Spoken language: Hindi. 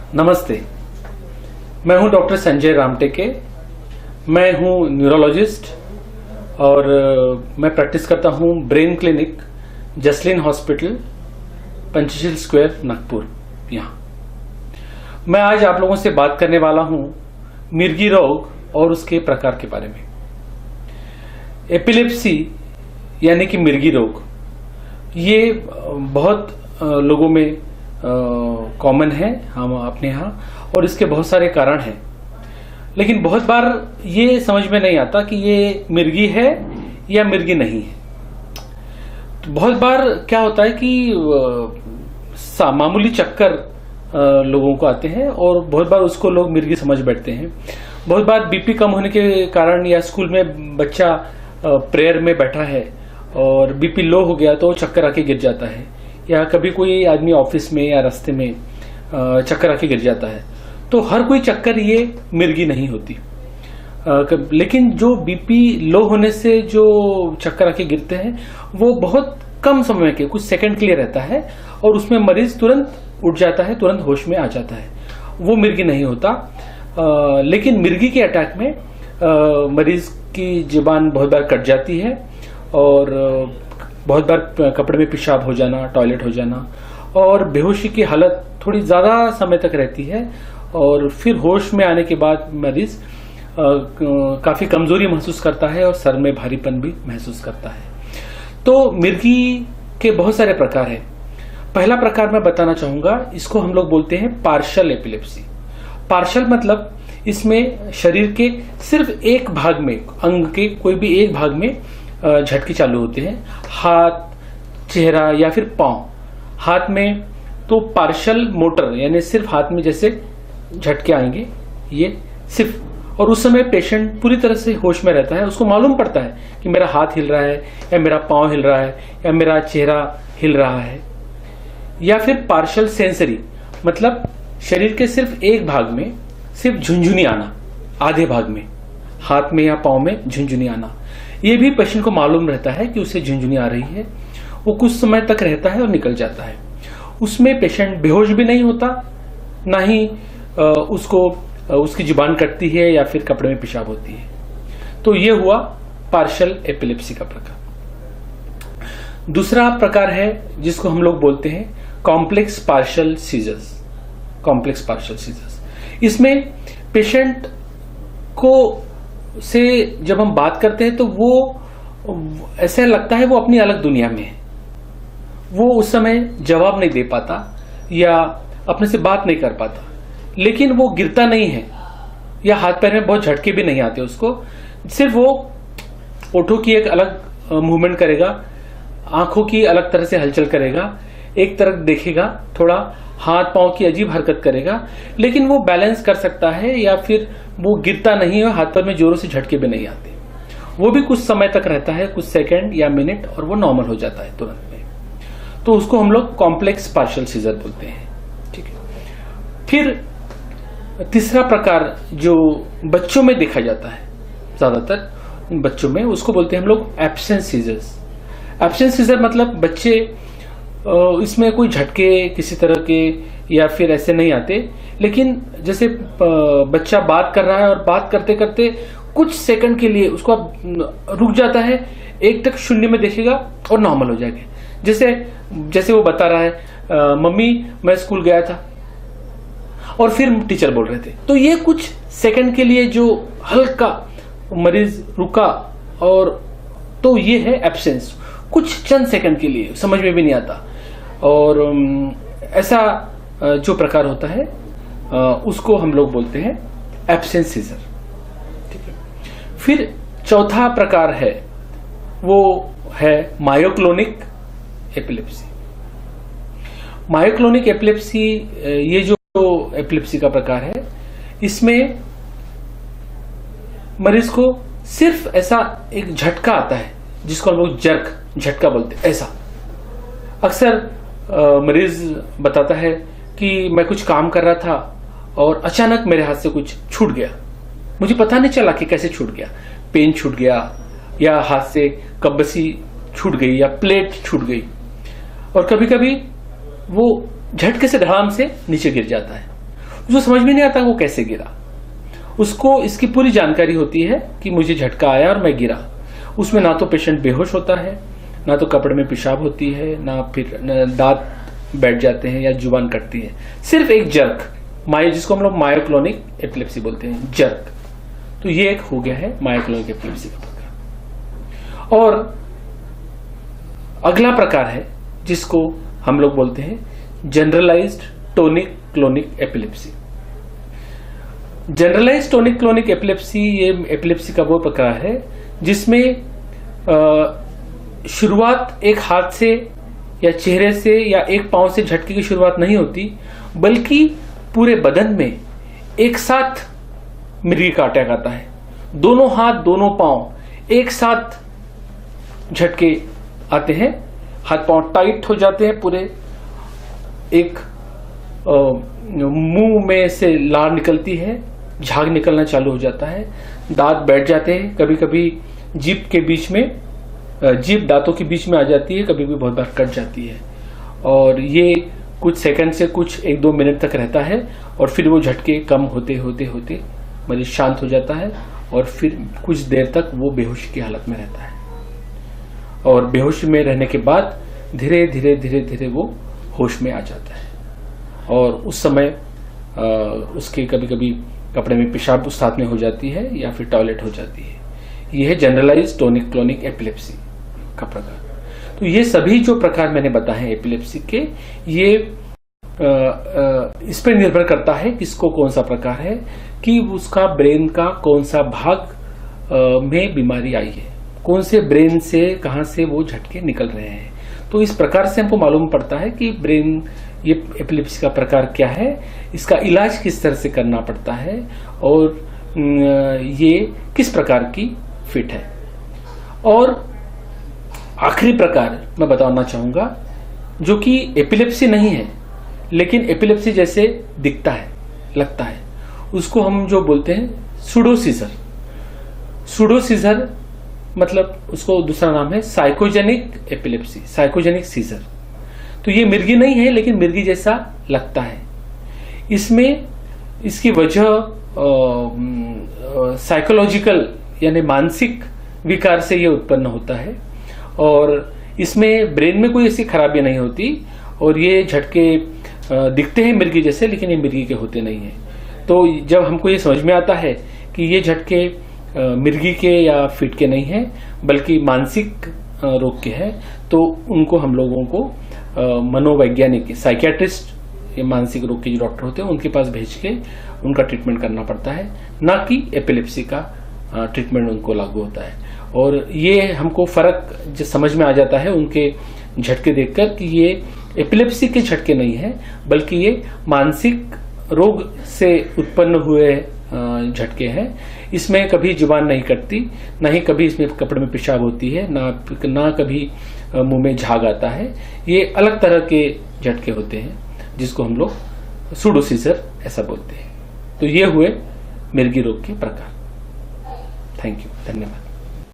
नमस्ते, मैं हूं डॉक्टर संजय रामटेके। मैं हूं न्यूरोलॉजिस्ट और मैं प्रैक्टिस करता हूं brain clinic, Jasleen hospital, Panchsheel square, Nagpur. यहाँ मैं आज आप लोगों से बात करने वाला हूं मिर्गी रोग और उसके प्रकार के बारे में। एपिलेप्सी यानी कि मिर्गी रोग, ये बहुत लोगों में कॉमन है हम अपने यहाँ, और इसके बहुत सारे कारण हैं। लेकिन बहुत बार ये समझ में नहीं आता कि ये मिर्गी है या मिर्गी नहीं है। तो बहुत बार क्या होता है कि मामूली चक्कर लोगों को आते हैं और बहुत बार उसको लोग मिर्गी समझ बैठते हैं। बहुत बार बीपी कम होने के कारण, या स्कूल में बच्चा प्रेयर में बैठा है और बीपी लो हो गया तो चक्कर आके गिर जाता है, या कभी कोई आदमी ऑफिस में या रास्ते में चक्कर आके गिर जाता है। तो हर कोई चक्कर ये मिर्गी नहीं होती। लेकिन जो बीपी लो होने से जो चक्कर आके गिरते हैं वो बहुत कम समय के, कुछ सेकंड के लिए रहता है, और उसमें मरीज तुरंत उठ जाता है, तुरंत होश में आ जाता है। वो मिर्गी नहीं होता। लेकिन मिर्गी के अटैक में मरीज की जुबान बहुत बार कट जाती है और बहुत बार कपड़े में पेशाब हो जाना, टॉयलेट हो जाना, और बेहोशी की हालत थोड़ी ज्यादा समय तक रहती है। और फिर होश में आने के बाद मरीज काफी कमजोरी महसूस करता है और सर में भारीपन भी महसूस करता है। तो मिर्गी के बहुत सारे प्रकार हैं। पहला प्रकार मैं बताना चाहूंगा, इसको हम लोग बोलते हैं पार्शियल एपिलेप्सी। पार्शियल मतलब इसमें शरीर के सिर्फ एक भाग में, अंग के कोई भी एक भाग में झटके चालू होते हैं। हाथ, चेहरा या फिर पांव। हाथ में तो पार्शियल मोटर, यानी सिर्फ हाथ में जैसे झटके आएंगे, ये सिर्फ। और उस समय पेशेंट पूरी तरह से होश में रहता है, उसको मालूम पड़ता है कि मेरा हाथ हिल रहा है, या मेरा पांव हिल रहा है, या मेरा चेहरा हिल रहा है। या फिर पार्शियल सेंसरी मतलब शरीर के सिर्फ एक भाग में सिर्फ झुंझुनी आना, आधे भाग में, हाथ में या पांव में झुंझुनी आना। ये भी पेशेंट को मालूम रहता है कि उसे झुंझुनी आ रही है। वो कुछ समय तक रहता है और निकल जाता है। उसमें पेशेंट बेहोश भी नहीं होता, ना ही उसकी जुबान कटती है या फिर कपड़े में पेशाब होती है। तो ये हुआ पार्शियल एपिलेप्सी का प्रकार। दूसरा प्रकार है जिसको हम लोग बोलते हैं complex partial seizures. Complex partial seizures, इसमें पेशेंट को से जब हम बात करते हैं तो वो ऐसा लगता है वो अपनी अलग दुनिया में है। वो उस समय जवाब नहीं दे पाता या अपने से बात नहीं कर पाता। लेकिन वो गिरता नहीं है, या हाथ पैर में बहुत झटके भी नहीं आते उसको। सिर्फ वो ओठों की एक अलग मूवमेंट करेगा, आंखों की अलग तरह से हलचल करेगा, एक तरफ देखेगा, थोड़ा हाथ पांव की अजीब हरकत करेगा, लेकिन वो बैलेंस कर सकता है, या फिर वो गिरता नहीं है, हाथ पैर में जोरों से झटके भी नहीं आते। वो भी कुछ समय तक रहता है, कुछ सेकंड या मिनट, और वो नॉर्मल हो जाता है तुरंत में। तो उसको हम लोग कॉम्प्लेक्स पार्शियल सीजर बोलते हैं। ठीक है। फिर तीसरा प्रकार जो बच्चों में देखा जाता है ज्यादातर बच्चों में, उसको बोलते हैं हम लोग एब्सेंस सीजर्स। एब्सेंस सीजर मतलब बच्चे इसमें कोई झटके किसी तरह के या फिर ऐसे नहीं आते, लेकिन जैसे बच्चा बात कर रहा है और बात करते करते कुछ सेकंड के लिए उसको रुक जाता है, एक तक शून्य में देखेगा और नॉर्मल हो जाएगा। जैसे वो बता रहा है, मम्मी मैं स्कूल गया था, और फिर टीचर बोल रहे थे। तो ये कुछ सेकंड के लिए जो हल्का मरीज रुका, और तो ये है एब्सेंस। कुछ चंद सेकंड के लिए समझ में भी नहीं आता। और ऐसा जो प्रकार होता है उसको हम लोग बोलते हैं एब्सेंस सीजर। ठीक है। फिर चौथा प्रकार है, वो है मायोक्लोनिक एपिलेप्सी। मायोक्लोनिक एपिलेप्सी, ये जो एपिलेप्सी का प्रकार है, इसमें मरीज को सिर्फ ऐसा एक झटका आता है जिसको हम लोग झटका बोलते हैं। ऐसा अक्सर मरीज बताता है कि मैं कुछ काम कर रहा था और अचानक मेरे हाथ से कुछ छूट गया, मुझे पता नहीं चला कि कैसे छूट गया। पेन छूट गया, या हाथ से कब्बसी छूट गई, या प्लेट छूट गई। और कभी कभी वो झटके से धड़ाम से नीचे गिर जाता है। उसको समझ में नहीं आता वो कैसे गिरा। उसको इसकी पूरी जानकारी होती है कि मुझे झटका आया और मैं गिरा। उसमें ना तो पेशेंट बेहोश होता है, ना तो कपड़े में पेशाब होती है, ना फिर दांत बैठ जाते हैं या जुबान कटती है। सिर्फ एक जर्क, जिसको हम लोग मायोक्लोनिक एपिलेप्सी बोलते हैं, जर्क। तो ये एक हो गया है मायोक्लोनिक एपिलेप्सी का प्रकार। और अगला प्रकार है जिसको हम लोग बोलते हैं generalised tonic clonic epilepsy. Generalised tonic clonic epilepsy ये एपिलेप्सी का वो प्रकार है जिसमें शुरुआत एक हाथ से या चेहरे से या एक पांव से झटके की शुरुआत नहीं होती, बल्कि पूरे बदन में एक साथ मिर्गी का अटैक आता है। दोनों हाथ दोनों पांव एक साथ झटके आते हैं, हाथ पांव टाइट हो जाते हैं पूरे, एक मुंह में से लार निकलती है, झाग निकलना चालू हो जाता है, दांत बैठ जाते हैं, कभी कभी जीभ के बीच में, जीभ दांतों के बीच में आ जाती है, कभी भी बहुत बार कट जाती है। और ये कुछ सेकंड से कुछ 1-2 मिनट तक रहता है और फिर वो झटके कम होते होते होते मरीज शांत हो जाता है और फिर कुछ देर तक वो बेहोशी की हालत में रहता है। और बेहोशी में रहने के बाद धीरे धीरे धीरे धीरे वो होश में आ जाता है और उस समय उसके कभी कभी कपड़े में पेशाब उस हाथ में हो जाती है या फिर टॉयलेट हो जाती है। यह है जनरलाइज्ड टोनिक क्लोनिक एपिलेप्सी का प्रकार। तो ये सभी जो प्रकार मैंने बताए हैं एपिलेप्सी के, ये इस पर निर्भर करता है किसको कौन सा प्रकार है, कि उसका ब्रेन का कौन सा भाग में बीमारी आई है, कौन से ब्रेन से कहां से वो झटके निकल रहे हैं। तो इस प्रकार से हमको मालूम पड़ता है कि ब्रेन ये एपिलेप्सी का प्रकार क्या है, इसका इलाज किस तरह से करना पड़ता है और ये किस प्रकार की फिट है। और आखिरी प्रकार मैं बताना चाहूंगा जो कि एपिलेप्सी नहीं है लेकिन एपिलेप्सी जैसे दिखता है, लगता है, उसको हम जो बोलते हैं सूडो सीजर। सूडो सीजर मतलब उसको दूसरा नाम है साइकोजेनिक एपिलेप्सी, साइकोजेनिक सीजर। तो ये मिर्गी नहीं है लेकिन मिर्गी जैसा लगता है। इसमें इसकी वजह साइकोलॉजिकल यानी मानसिक विकार से ये उत्पन्न होता है और इसमें ब्रेन में कोई ऐसी खराबी नहीं होती और ये झटके दिखते हैं मिर्गी जैसे लेकिन ये मिर्गी के होते नहीं है। तो जब हमको ये समझ में आता है कि ये झटके मिर्गी के या फिट के नहीं है बल्कि मानसिक रोग के हैं, तो उनको हम लोगों को मनोवैज्ञानिक साइकियाट्रिस्ट, ये मानसिक रोग के जो डॉक्टर होते हैं उनके पास भेज के उनका ट्रीटमेंट करना पड़ता है, ना कि एपिलेप्सी का ट्रीटमेंट उनको लागू होता है। और ये हमको फर्क जो समझ में आ जाता है उनके झटके देखकर कि ये एपिलेप्सी के झटके नहीं है बल्कि ये मानसिक रोग से उत्पन्न हुए झटके हैं। इसमें कभी जुबान नहीं कटती, ना ही कभी इसमें कपड़े में पेशाब होती है, ना कभी मुंह में झाग आता है। ये अलग तरह के झटके होते हैं जिसको हम लोग सूडो सीजर ऐसा बोलते हैं। तो ये हुए मिर्गी रोग के प्रकार। थैंक यू, धन्यवाद।